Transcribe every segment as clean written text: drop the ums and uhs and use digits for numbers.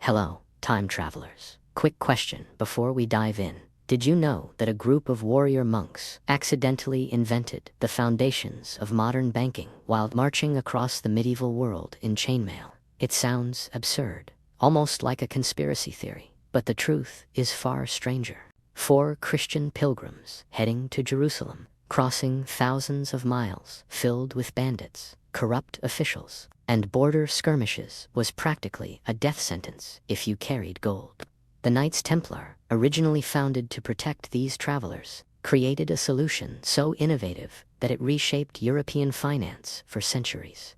Hello, time travelers. Quick question before we dive in. Did you know that a group of warrior monks accidentally invented the foundations of modern banking while marching across the medieval world in chainmail? It sounds absurd, almost like a conspiracy theory, but the truth is far stranger. 4 Christian pilgrims heading to Jerusalem, crossing thousands of miles filled with bandits, corrupt officials, and border skirmishes was practically a death sentence if you carried gold. The Knights Templar, originally founded to protect these travelers, created a solution so innovative that it reshaped European finance for centuries.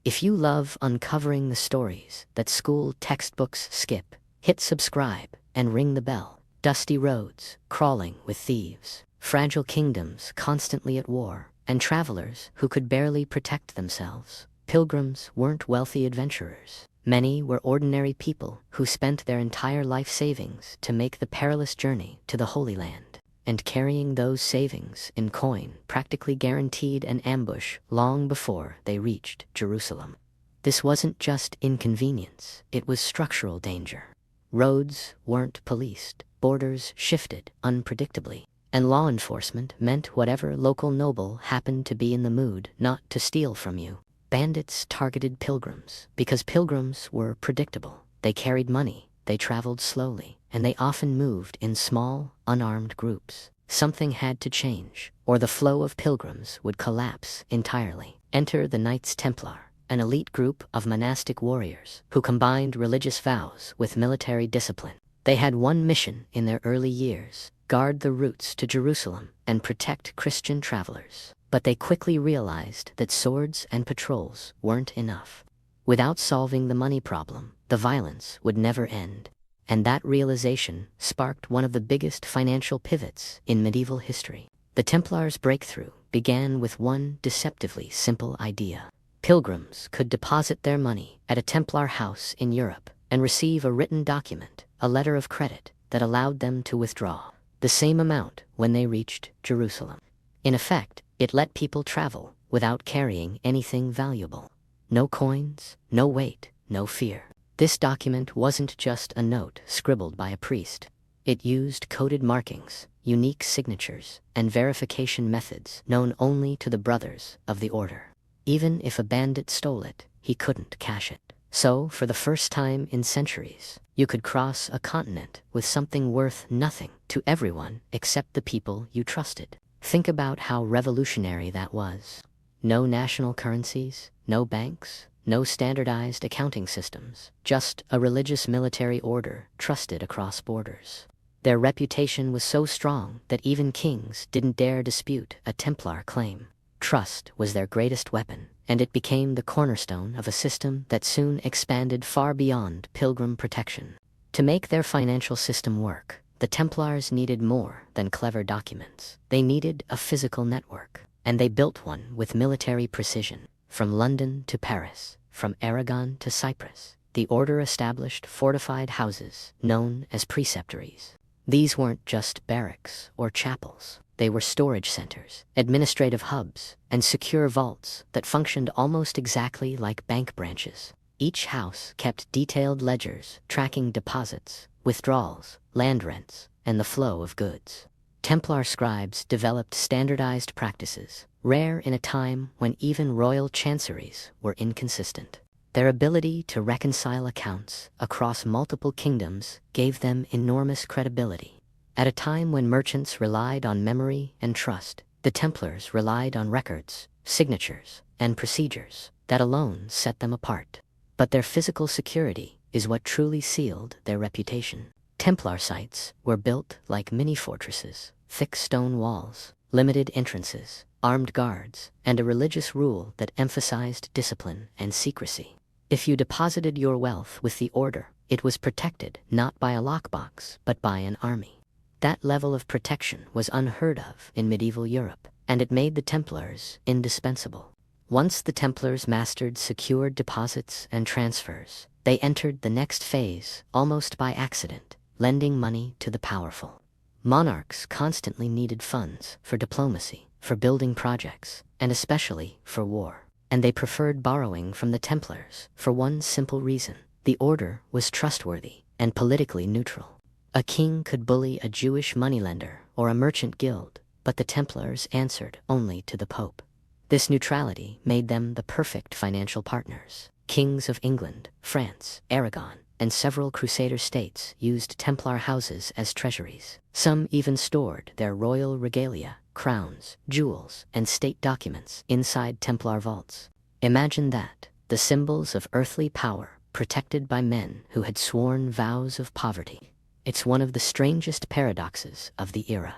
If you love uncovering the stories that school textbooks skip, hit subscribe and ring the bell. Dusty roads, crawling with thieves, fragile kingdoms constantly at war, and travelers who could barely protect themselves. Pilgrims weren't wealthy adventurers. Many were ordinary people who spent their entire life savings to make the perilous journey to the Holy Land. And carrying those savings in coin practically guaranteed an ambush long before they reached Jerusalem. This wasn't just inconvenience, it was structural danger. Roads weren't policed, borders shifted unpredictably, and law enforcement meant whatever local noble happened to be in the mood not to steal from you. Bandits targeted pilgrims because pilgrims were predictable. They carried money, they traveled slowly, and they often moved in small, unarmed groups. Something had to change, or the flow of pilgrims would collapse entirely. Enter the Knights Templar, an elite group of monastic warriors who combined religious vows with military discipline. They had one mission in their early years: guard the routes to Jerusalem and protect Christian travelers. But they quickly realized that swords and patrols weren't enough. Without solving the money problem, the violence would never end. And that realization sparked one of the biggest financial pivots in medieval history. The Templars' breakthrough began with one deceptively simple idea. Pilgrims could deposit their money at a Templar house in Europe and receive a written document, a letter of credit, that allowed them to withdraw the same amount when they reached Jerusalem. In effect, it let people travel without carrying anything valuable. No coins, no weight, no fear. This document wasn't just a note scribbled by a priest. It used coded markings, unique signatures, and verification methods known only to the brothers of the order. Even if a bandit stole it, he couldn't cash it. So, for the first time in centuries, you could cross a continent with something worth nothing to everyone except the people you trusted. Think about how revolutionary that was. No national currencies, no banks, no standardized accounting systems, just a religious military order trusted across borders. Their reputation was so strong that even kings didn't dare dispute a Templar claim. Trust was their greatest weapon, and it became the cornerstone of a system that soon expanded far beyond pilgrim protection. To make their financial system work, the Templars needed more than clever documents. They needed a physical network, and they built one with military precision. From London to Paris, from Aragon to Cyprus, the order established fortified houses known as preceptories. These weren't just barracks or chapels. They were storage centers, administrative hubs, and secure vaults that functioned almost exactly like bank branches. Each house kept detailed ledgers tracking deposits, withdrawals, land rents, and the flow of goods. Templar scribes developed standardized practices, rare in a time when even royal chanceries were inconsistent. Their ability to reconcile accounts across multiple kingdoms gave them enormous credibility. At a time when merchants relied on memory and trust, the Templars relied on records, signatures, and procedures that alone set them apart. But their physical security is what truly sealed their reputation. Templar sites were built like mini-fortresses, thick stone walls, limited entrances, armed guards, and a religious rule that emphasized discipline and secrecy. If you deposited your wealth with the order, it was protected not by a lockbox, but by an army. That level of protection was unheard of in medieval Europe, and it made the Templars indispensable. Once the Templars mastered secured deposits and transfers, they entered the next phase almost by accident, lending money to the powerful. Monarchs constantly needed funds for diplomacy, for building projects, and especially for war. And they preferred borrowing from the Templars for one simple reason: The order was trustworthy and politically neutral. A king could bully a Jewish moneylender or a merchant guild, but the Templars answered only to the Pope. This neutrality made them the perfect financial partners. Kings of England, France, Aragon, and several Crusader states used Templar houses as treasuries. Some even stored their royal regalia, crowns, jewels, and state documents inside Templar vaults. Imagine that, the symbols of earthly power protected by men who had sworn vows of poverty. It's one of the strangest paradoxes of the era.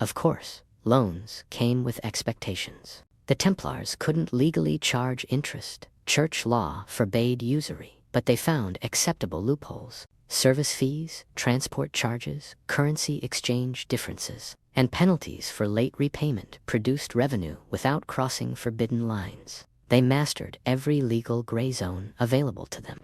Of course, loans came with expectations. The Templars couldn't legally charge interest. Church law forbade usury, but they found acceptable loopholes. Service fees, transport charges, currency exchange differences, and penalties for late repayment produced revenue without crossing forbidden lines. They mastered every legal gray zone available to them.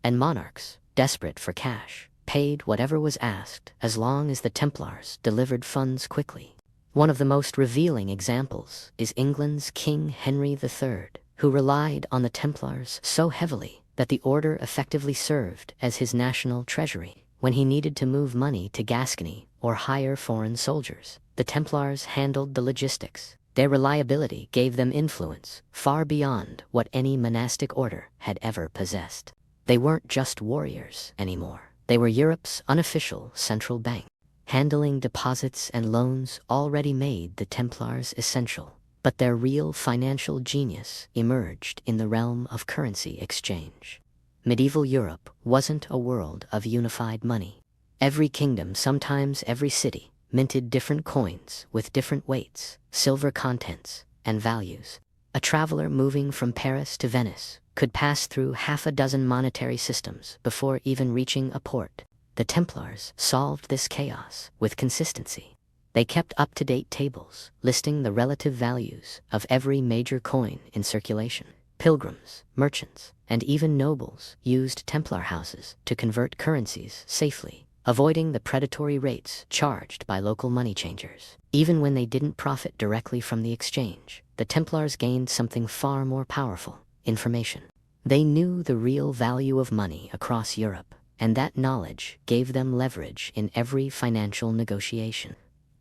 And monarchs, desperate for cash, paid whatever was asked as long as the Templars delivered funds quickly. One of the most revealing examples is England's King Henry III, who relied on the Templars so heavily that the order effectively served as his national treasury. When he needed to move money to Gascony or hire foreign soldiers, the Templars handled the logistics. Their reliability gave them influence far beyond what any monastic order had ever possessed. They weren't just warriors anymore. They were Europe's unofficial central bank. Handling deposits and loans already made the Templars essential, but their real financial genius emerged in the realm of currency exchange. Medieval Europe wasn't a world of unified money. Every kingdom, sometimes every city, minted different coins with different weights, silver contents, and values. A traveler moving from Paris to Venice could pass through half a dozen monetary systems before even reaching a port. The Templars solved this chaos with consistency. They kept up-to-date tables listing the relative values of every major coin in circulation. Pilgrims, merchants, and even nobles used Templar houses to convert currencies safely, avoiding the predatory rates charged by local money changers. Even when they didn't profit directly from the exchange, the Templars gained something far more powerful: information. They knew the real value of money across Europe, and that knowledge gave them leverage in every financial negotiation.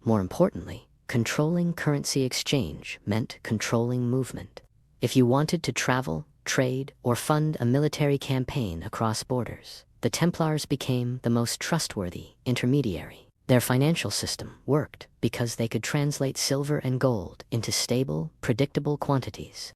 More importantly, controlling currency exchange meant controlling movement. If you wanted to travel, trade, or fund a military campaign across borders, the Templars became the most trustworthy intermediary. Their financial system worked because they could translate silver and gold into stable, predictable quantities.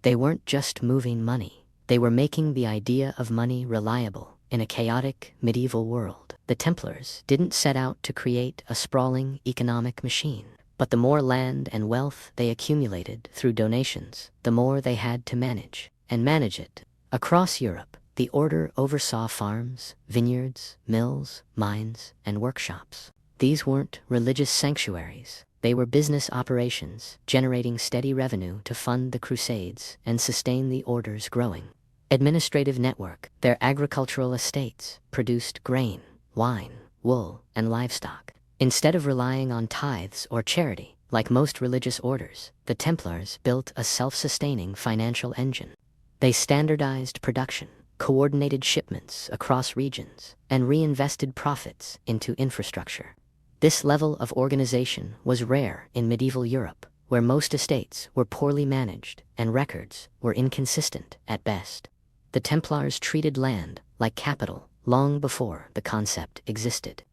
They weren't just moving money. They were making the idea of money reliable in a chaotic medieval world. The Templars didn't set out to create a sprawling economic machine, but the more land and wealth they accumulated through donations, the more they had to manage, and manage it. Across Europe, the order oversaw farms, vineyards, mills, mines, and workshops. These weren't religious sanctuaries. They were business operations, generating steady revenue to fund the Crusades and sustain the order's growing administrative network. Their agricultural estates produced grain, wine, wool, and livestock. Instead of relying on tithes or charity, like most religious orders, the Templars built a self-sustaining financial engine. They standardized production, coordinated shipments across regions, and reinvested profits into infrastructure. This level of organization was rare in medieval Europe, where most estates were poorly managed and records were inconsistent at best. The Templars treated land like capital long before the concept existed.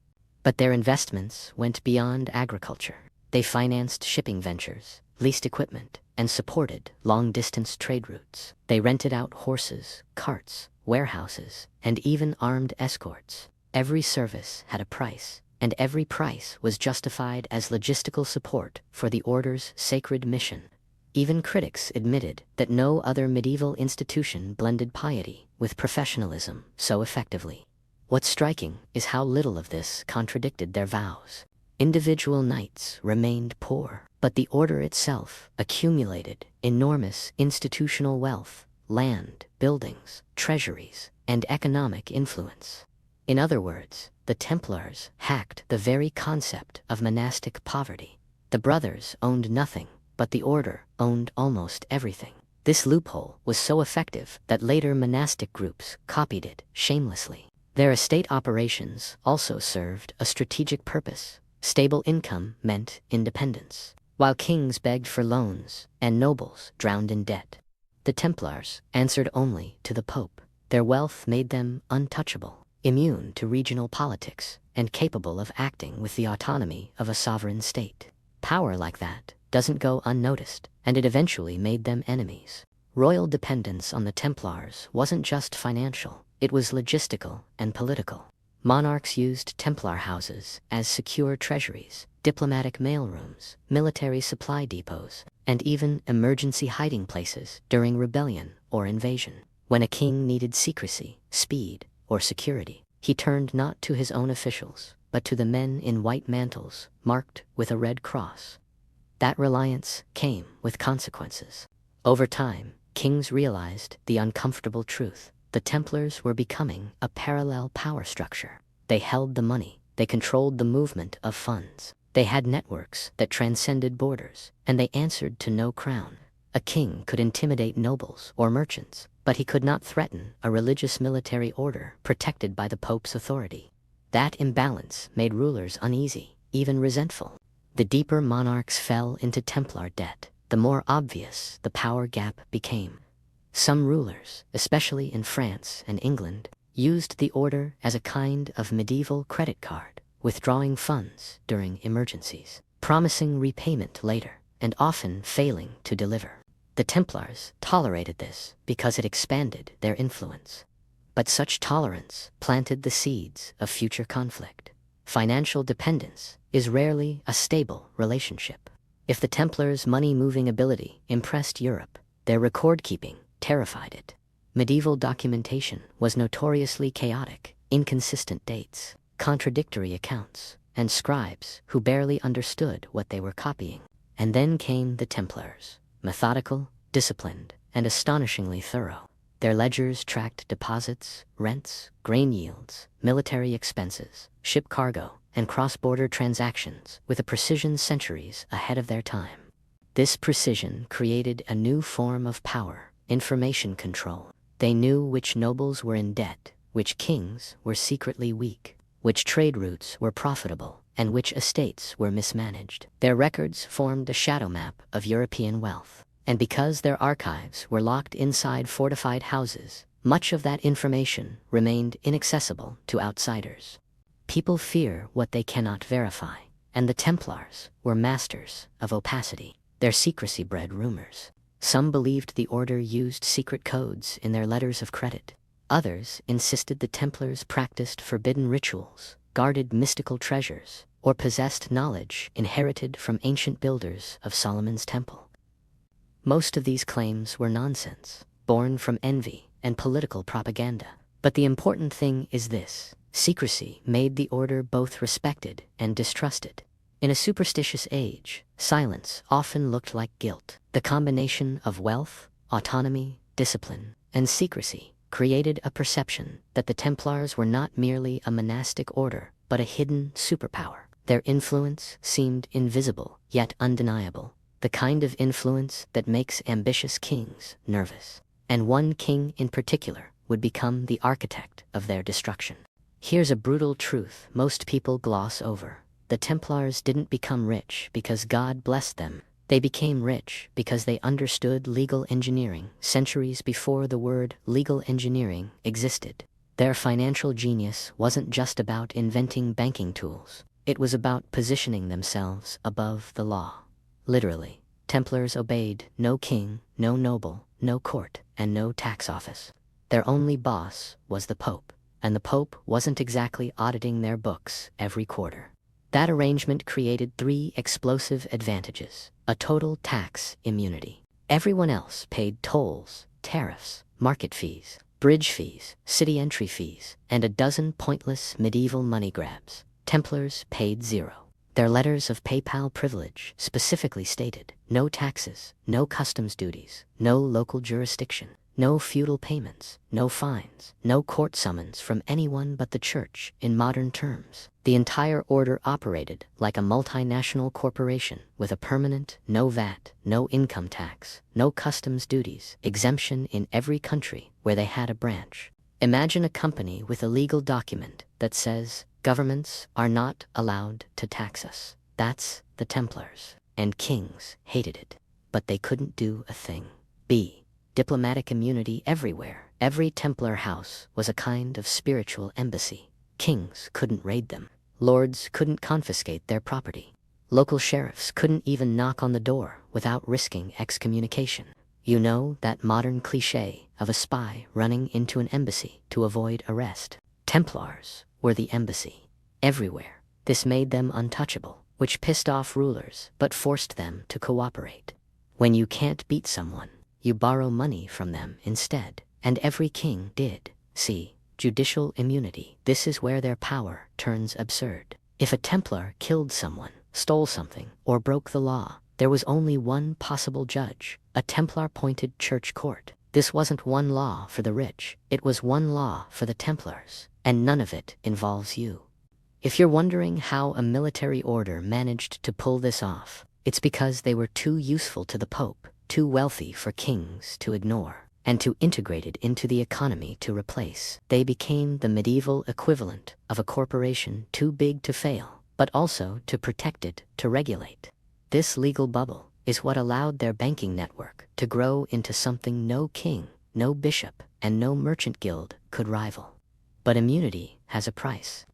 But their investments went beyond agriculture. They financed shipping ventures, leased equipment, and supported long-distance trade routes. They rented out horses, carts, warehouses, and even armed escorts. Every service had a price, and every price was justified as logistical support for the order's sacred mission. Even critics admitted that no other medieval institution blended piety with professionalism so effectively. What's striking is how little of this contradicted their vows. Individual knights remained poor, but the order itself accumulated enormous institutional wealth, land, buildings, treasuries, and economic influence. In other words, the Templars hacked the very concept of monastic poverty. The brothers owned nothing, but the order owned almost everything. This loophole was so effective that later monastic groups copied it shamelessly. Their estate operations also served a strategic purpose. Stable income meant independence, while kings begged for loans and nobles drowned in debt. The Templars answered only to the Pope. Their wealth made them untouchable, immune to regional politics, and capable of acting with the autonomy of a sovereign state. Power like that doesn't go unnoticed, and it eventually made them enemies. Royal dependence on the Templars wasn't just financial, it was logistical and political. Monarchs used Templar houses as secure treasuries, diplomatic mailrooms, military supply depots, and even emergency hiding places during rebellion or invasion. When a king needed secrecy, speed, or security, he turned not to his own officials, but to the men in white mantles marked with a red cross. That reliance came with consequences. Over time, kings realized the uncomfortable truth. The Templars were becoming a parallel power structure. They held the money, they controlled the movement of funds. They had networks that transcended borders, and they answered to no crown. A king could intimidate nobles or merchants, but he could not threaten a religious military order protected by the Pope's authority. That imbalance made rulers uneasy, even resentful. The deeper monarchs fell into Templar debt, the more obvious the power gap became. Some rulers, especially in France and England, used the order as a kind of medieval credit card, withdrawing funds during emergencies, promising repayment later, and often failing to deliver. The Templars tolerated this because it expanded their influence. But such tolerance planted the seeds of future conflict. Financial dependence is rarely a stable relationship. If the Templars' money-moving ability impressed Europe, their record-keeping terrified it. Medieval documentation was notoriously chaotic, inconsistent dates, contradictory accounts, and scribes who barely understood what they were copying. And then came the Templars, methodical, disciplined, and astonishingly thorough. Their ledgers tracked deposits, rents, grain yields, military expenses, ship cargo, and cross-border transactions with a precision centuries ahead of their time. This precision created a new form of power, information control. They knew which nobles were in debt, which kings were secretly weak, which trade routes were profitable, and which estates were mismanaged. Their records formed a shadow map of European wealth. And because their archives were locked inside fortified houses, much of that information remained inaccessible to outsiders. People fear what they cannot verify, and the Templars were masters of opacity. Their secrecy bred rumors. Some believed the order used secret codes in their letters of credit. Others insisted the Templars practiced forbidden rituals, guarded mystical treasures, or possessed knowledge inherited from ancient builders of Solomon's temple. Most of these claims were nonsense, born from envy and political propaganda. But the important thing is this: secrecy made the order both respected and distrusted. In a superstitious age, silence often looked like guilt. The combination of wealth, autonomy, discipline, and secrecy created a perception that the Templars were not merely a monastic order, but a hidden superpower. Their influence seemed invisible, yet undeniable. The kind of influence that makes ambitious kings nervous. And one king in particular would become the architect of their destruction. Here's a brutal truth most people gloss over. The Templars didn't become rich because God blessed them. They became rich because they understood legal engineering centuries before the word legal engineering existed. Their financial genius wasn't just about inventing banking tools. It was about positioning themselves above the law. Literally, Templars obeyed no king, no noble, no court, and no tax office. Their only boss was the Pope, and the Pope wasn't exactly auditing their books every quarter. That arrangement created three explosive advantages: a total tax immunity. Everyone else paid tolls, tariffs, market fees, bridge fees, city entry fees, and a dozen pointless medieval money grabs. Templars paid zero. Their letters of papal privilege specifically stated no taxes, no customs duties, no local jurisdiction, No feudal payments, no fines, no court summons from anyone but the church. In modern terms, the entire order operated like a multinational corporation with a permanent no VAT, no income tax, no customs duties exemption in every country where they had a branch. Imagine a company with a legal document that says, governments are not allowed to tax us. That's the Templars. And kings hated it. But they couldn't do a thing. B. Diplomatic immunity everywhere. Every Templar house was a kind of spiritual embassy. Kings couldn't raid them. Lords couldn't confiscate their property. Local sheriffs couldn't even knock on the door without risking excommunication. You know that modern cliché of a spy running into an embassy to avoid arrest. Templars were the embassy. Everywhere. This made them untouchable, which pissed off rulers but forced them to cooperate. When you can't beat someone, you borrow money from them instead. And every king did. See, judicial immunity. This is where their power turns absurd. If a Templar killed someone, stole something, or broke the law, there was only one possible judge, a Templar-appointed church court. This wasn't one law for the rich, it was one law for the Templars, and none of it involves you. If you're wondering how a military order managed to pull this off, it's because they were too useful to the Pope, too wealthy for kings to ignore, and too integrated into the economy to replace. They became the medieval equivalent of a corporation too big to fail, but also too protected to regulate. This legal bubble is what allowed their banking network to grow into something no king, no bishop, and no merchant guild could rival. But immunity has a price.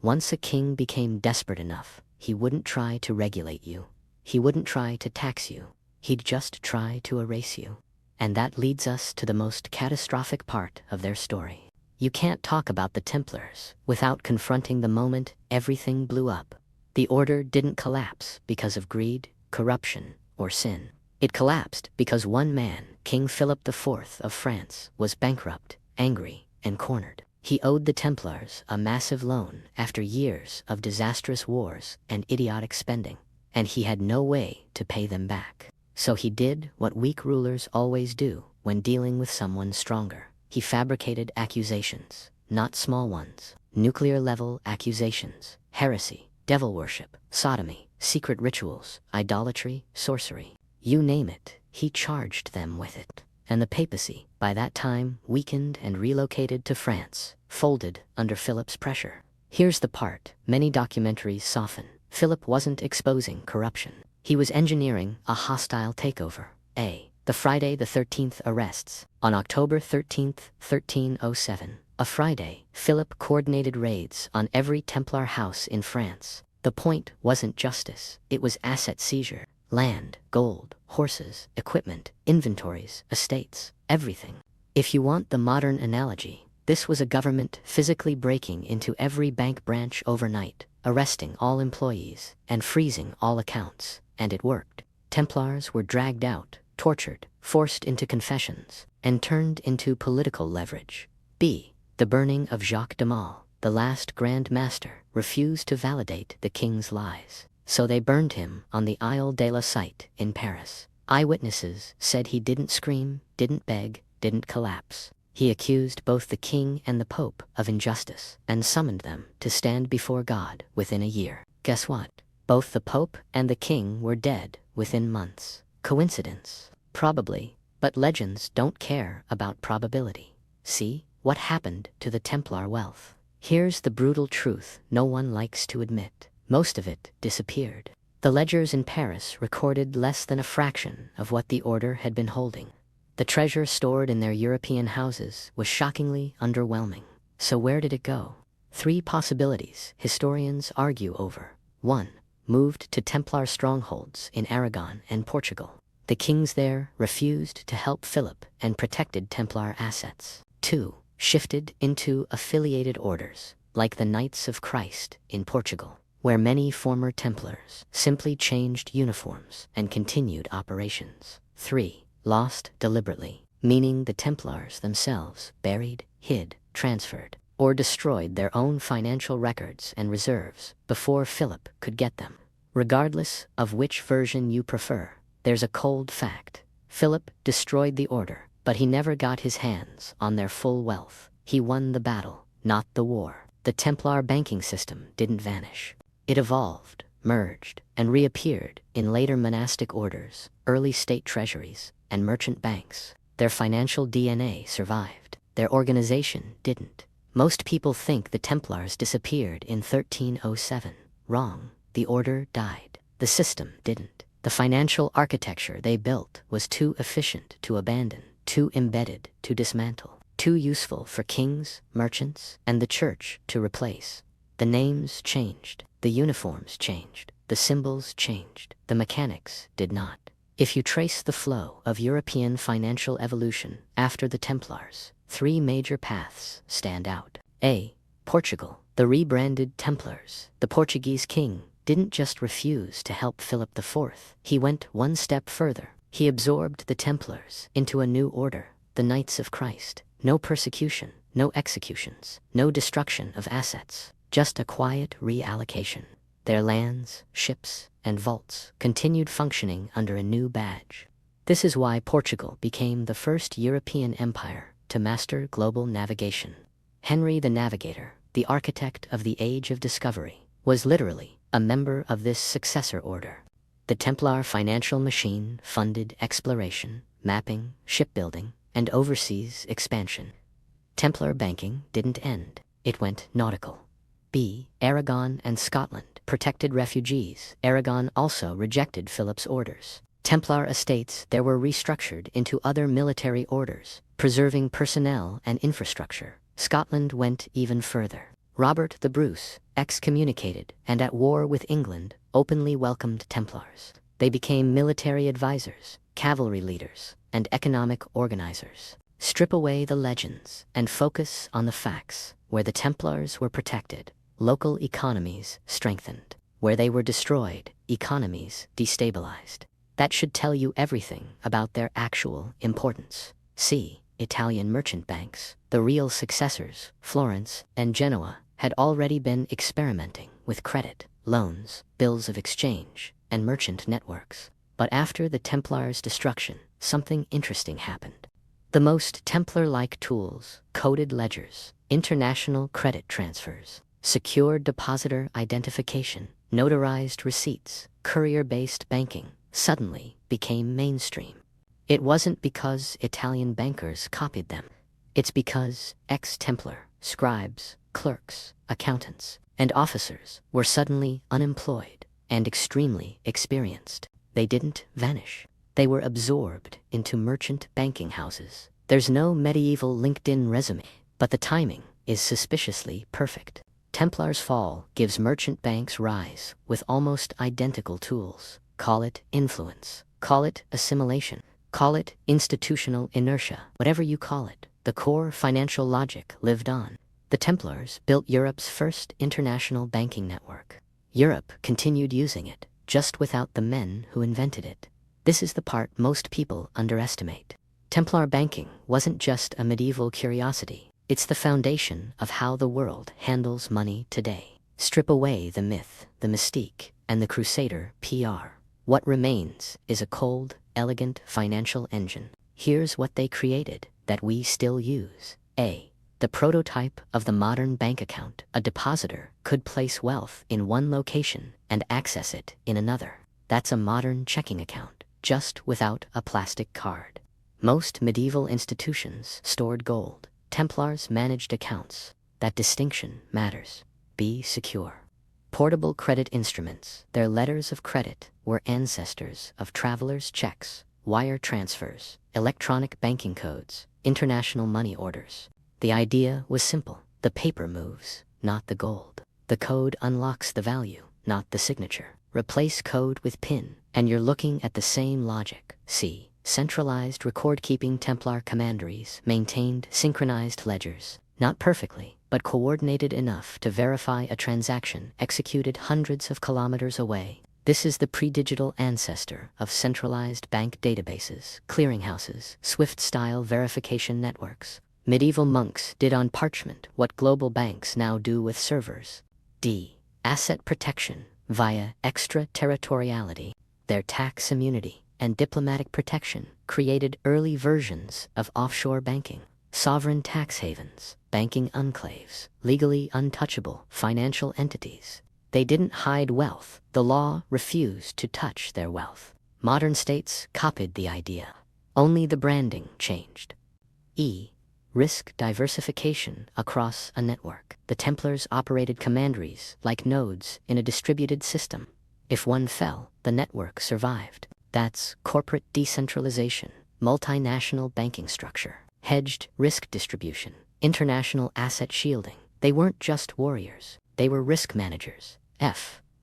Once a king became desperate enough, he wouldn't try to regulate you. He wouldn't try to tax you. He'd just try to erase you. And that leads us to the most catastrophic part of their story. You can't talk about the Templars without confronting the moment everything blew up. The order didn't collapse because of greed, corruption, or sin. It collapsed because one man, King Philip IV of France, was bankrupt, angry, and cornered. He owed the Templars a massive loan after years of disastrous wars and idiotic spending, and he had no way to pay them back. So he did what weak rulers always do when dealing with someone stronger. He fabricated accusations, not small ones, nuclear-level accusations, heresy, devil worship, sodomy, secret rituals, idolatry, sorcery. You name it, he charged them with it. And the papacy, by that time weakened and relocated to France, folded under Philip's pressure. Here's the part many documentaries soften. Philip wasn't exposing corruption. He was engineering a hostile takeover. The Friday the 13th arrests. On October 13th, 1307, a Friday, Philip coordinated raids on every Templar house in France. The point wasn't justice, it was asset seizure. Land, gold, horses, equipment, inventories, estates, everything. If you want the modern analogy, this was a government physically breaking into every bank branch overnight, arresting all employees, and freezing all accounts. And it worked. Templars were dragged out, tortured, forced into confessions, and turned into political leverage. The burning of Jacques de Malle, the last Grand Master, refused to validate the king's lies. So they burned him on the Isle de la Cite in Paris. Eyewitnesses said he didn't scream, didn't beg, didn't collapse. He accused both the king and the Pope of injustice and summoned them to stand before God within a year. Guess what? Both the Pope and the king were dead within months. Coincidence? Probably, but legends don't care about probability. See what happened to the Templar wealth. Here's the brutal truth no one likes to admit. Most of it disappeared. The ledgers in Paris recorded less than a fraction of what the order had been holding. The treasure stored in their European houses was shockingly underwhelming. So where did it go? 3 possibilities historians argue over. 1. Moved to Templar strongholds in Aragon and Portugal. The kings there refused to help Philip and protected Templar assets. 2. Shifted into affiliated orders, like the Knights of Christ in Portugal, where many former Templars simply changed uniforms and continued operations. 3. Lost deliberately, meaning the Templars themselves buried, hid, transferred, or destroyed their own financial records and reserves before Philip could get them. Regardless of which version you prefer, there's a cold fact. Philip destroyed the order, But he never got his hands on their full wealth. He won the battle, not the war. The Templar banking system didn't vanish. It evolved, merged, and reappeared in later monastic orders, early state treasuries, and merchant banks. Their financial DNA survived. Their organization didn't. Most people think the Templars disappeared in 1307. Wrong. The order died. The system didn't. The financial architecture they built was too efficient to abandon, too embedded to dismantle, too useful for kings, merchants, and the church to replace. The names changed. The uniforms changed. The symbols changed. The mechanics did not. If you trace the flow of European financial evolution after the Templars, 3 major paths stand out. A. Portugal. The rebranded Templars. The Portuguese king didn't just refuse to help Philip IV. He went one step further. He absorbed the Templars into a new order, the Knights of Christ. No persecution, no executions, no destruction of assets, just a quiet reallocation. Their lands, ships, and vaults continued functioning under a new badge. This is why Portugal became the first European empire to master global navigation. Henry the Navigator, the architect of the Age of Discovery, was literally a member of this successor order. The Templar financial machine funded exploration, mapping, shipbuilding, and overseas expansion. Templar banking didn't end. It went nautical. B. Aragon and Scotland protected refugees. Aragon also rejected Philip's orders. Templar estates there were restructured into other military orders, preserving personnel and infrastructure. Scotland went even further. Robert the Bruce, excommunicated and at war with England, openly welcomed Templars. They became military advisors, cavalry leaders, and economic organizers. Strip away the legends and focus on the facts. Where the Templars were protected, local economies strengthened. Where they were destroyed, economies destabilized. That should tell you everything about their actual importance. See, Italian merchant banks. The real successors, Florence and Genoa, had already been experimenting with credit, loans, bills of exchange, and merchant networks. But after the Templars' destruction, something interesting happened. The most Templar-like tools, coded ledgers, international credit transfers, secure depositor identification, notarized receipts, courier-based banking, suddenly became mainstream. It wasn't because Italian bankers copied them. It's because ex-Templar, scribes, clerks, accountants, and officers were suddenly unemployed and extremely experienced. They didn't vanish. They were absorbed into merchant banking houses. There's no medieval LinkedIn resume, but the timing is suspiciously perfect. Templar's fall gives merchant banks rise with almost identical tools. Call it influence, call it assimilation, call it institutional inertia, whatever you call it. The core financial logic lived on. The Templars built Europe's first international banking network. Europe continued using it, just without the men who invented it. This is the part most people underestimate. Templar banking wasn't just a medieval curiosity. It's the foundation of how the world handles money today. Strip away the myth, the mystique, and the Crusader PR. What remains is a cold, elegant financial engine. Here's what they created that we still use. A. The prototype of the modern bank account. A depositor could place wealth in one location and access it in another. That's a modern checking account, just without a plastic card. Most medieval institutions stored gold. Templars managed accounts. That distinction matters. Be secure. Portable credit instruments. Their letters of credit were ancestors of travelers' checks, wire transfers, electronic banking codes, international money orders. The idea was simple. The paper moves, not the gold. The code unlocks the value, not the signature. Replace code with PIN, and you're looking at the same logic. See, centralized record-keeping Templar commanderies maintained synchronized ledgers, not perfectly, but coordinated enough to verify a transaction executed hundreds of kilometers away. This is the pre-digital ancestor of centralized bank databases, clearinghouses, Swift-style verification networks. Medieval monks did on parchment what global banks now do with servers. D. Asset protection via extraterritoriality. Their tax immunity and diplomatic protection created early versions of offshore banking, sovereign tax havens, banking enclaves, legally untouchable financial entities. They didn't hide wealth. The law refused to touch their wealth. Modern states copied the idea. Only the branding changed. Risk diversification across a network. The Templars operated commanderies like nodes in a distributed system. If one fell, the network survived. That's corporate decentralization, multinational banking structure, hedged risk distribution, international asset shielding. They weren't just warriors. They were risk managers.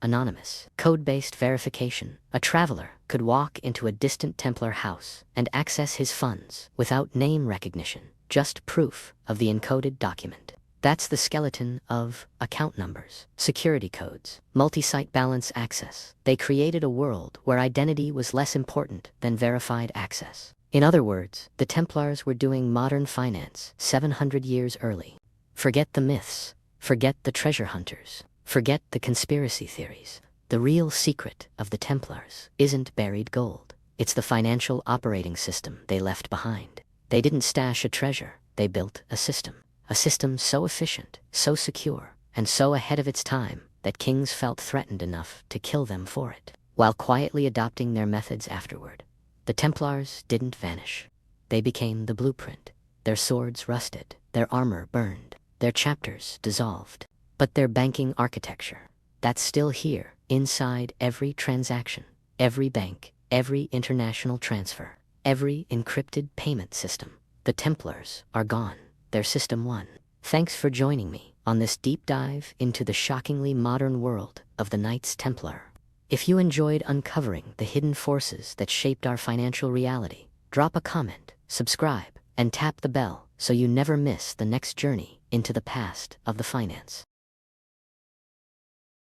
Anonymous. Code-based verification. A traveler could walk into a distant Templar house and access his funds without name recognition, just proof of the encoded document. That's the skeleton of account numbers, security codes, multi-site balance access. They created a world where identity was less important than verified access. In other words, the Templars were doing modern finance 700 years early. Forget the myths. Forget the treasure hunters. Forget the conspiracy theories. The real secret of the Templars isn't buried gold. It's the financial operating system they left behind. They didn't stash a treasure. They built a system. A system so efficient, so secure, and so ahead of its time that kings felt threatened enough to kill them for it, while quietly adopting their methods afterward. The Templars didn't vanish. They became the blueprint. Their swords rusted, their armor burned, their chapters dissolved. But their banking architecture, that's still here, inside every transaction, every bank, every international transfer, every encrypted payment system. The Templars are gone. Their system won. Thanks for joining me on this deep dive into the shockingly modern world of the Knights Templar. If you enjoyed uncovering the hidden forces that shaped our financial reality, drop a comment, subscribe, and tap the bell so you never miss the next journey into the past of the finance.